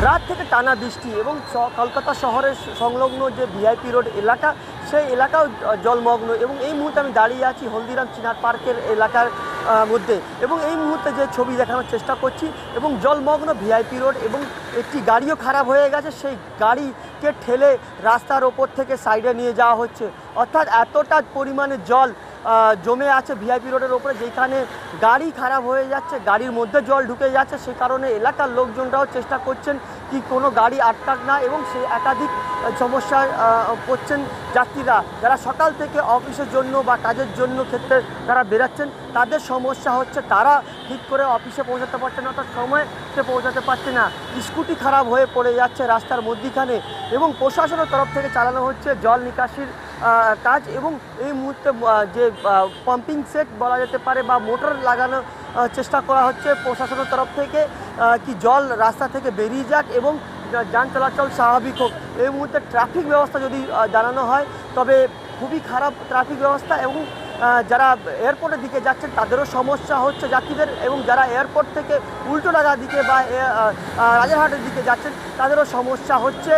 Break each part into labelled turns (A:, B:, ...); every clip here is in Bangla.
A: রাত থেকে টানা বৃষ্টি এবং কলকাতা শহরের সংলগ্ন যে ভিআইপি রোড এলাকা, সেই এলাকাও জলমগ্ন। এবং এই মুহূর্তে আমি দাঁড়িয়ে আছি হলদিরাম চিনার পার্কের এলাকার মধ্যে, এবং এই মুহূর্তে যে ছবি দেখানোর চেষ্টা করছি, এবং জলমগ্ন ভিআইপি রোড, এবং একটি গাড়িও খারাপ হয়ে গেছে। সেই গাড়িকে ঠেলে রাস্তার ওপর থেকে সাইডে নিয়ে যাওয়া হচ্ছে। অর্থাৎ এতটা পরিমাণে জল জমে আছে ভিআইপি রোডের ওপরে, যেখানে গাড়ি খারাপ হয়ে যাচ্ছে, গাড়ির মধ্যে জল ঢুকে যাচ্ছে। সে কারণে এলাকার লোকজনরাও চেষ্টা করছেন কি কোনো গাড়ি আটকাক না, এবং সে একাধিক সমস্যায় পড়ছেন যাত্রীরা, যারা সকাল থেকে অফিসের জন্য বা কাজের জন্য ক্ষেত্রে তারা বেরাচ্ছেন। তাদের সমস্যা হচ্ছে তারা ঠিক করে অফিসে পৌঁছাতে পারছে না, অর্থাৎ সময়তে পৌঁছাতে পারছে না। স্কুটি খারাপ হয়ে পড়ে যাচ্ছে রাস্তার মধ্যিখানে, এবং প্রশাসনের তরফ থেকে চালানো হচ্ছে জল নিকাশির কাজ। এবং এই মুহূর্তে যে পাম্পিং সেট বলা যেতে পারে বা মোটর লাগানোর চেষ্টা করা হচ্ছে প্রশাসনের তরফ থেকে, কি জল রাস্তা থেকে বেরিয়ে যাক এবং যান চলাচল স্বাভাবিক হোক। এই মুহূর্তে ট্রাফিক ব্যবস্থা যদি জানানো হয় তবে খুবই খারাপ ট্রাফিক ব্যবস্থা, এবং যারা এয়ারপোর্টের দিকে যাচ্ছেন তাদেরও সমস্যা হচ্ছে যাত্রীদের, এবং যারা এয়ারপোর্ট থেকে উল্টোডাঙ্গার দিকে বা রাজারহাটের দিকে যাচ্ছেন তাদেরও সমস্যা হচ্ছে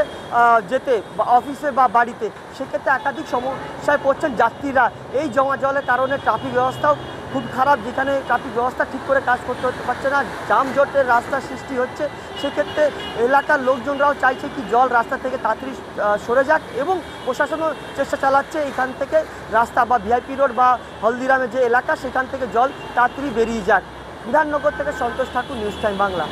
A: যেতে বা অফিসে বা বাড়িতে। সেক্ষেত্রে একাধিক সমস্যায় পড়ছেন যাত্রীরা। এই জমা জলের কারণে ট্রাফিক ব্যবস্থাও খুব খারাপ, যেখানে ট্রাফিক ব্যবস্থা ঠিক করে কাজ করতে পারছে না, যানজটের রাস্তার সৃষ্টি হচ্ছে। সেক্ষেত্রে এলাকার লোকজনরাও চাইছে কি জল রাস্তা থেকে তাড়াতাড়ি সরে যাক, এবং প্রশাসনও চেষ্টা চালাচ্ছে এখান থেকে রাস্তা বা ভিআইপি রোড বা হলদিরামের যে এলাকা সেখান থেকে জল তাড়াতাড়ি বেরিয়ে যাক। বিধাননগর থেকে সন্তোষ ঠাকুর, নিউজ টাইম বাংলা।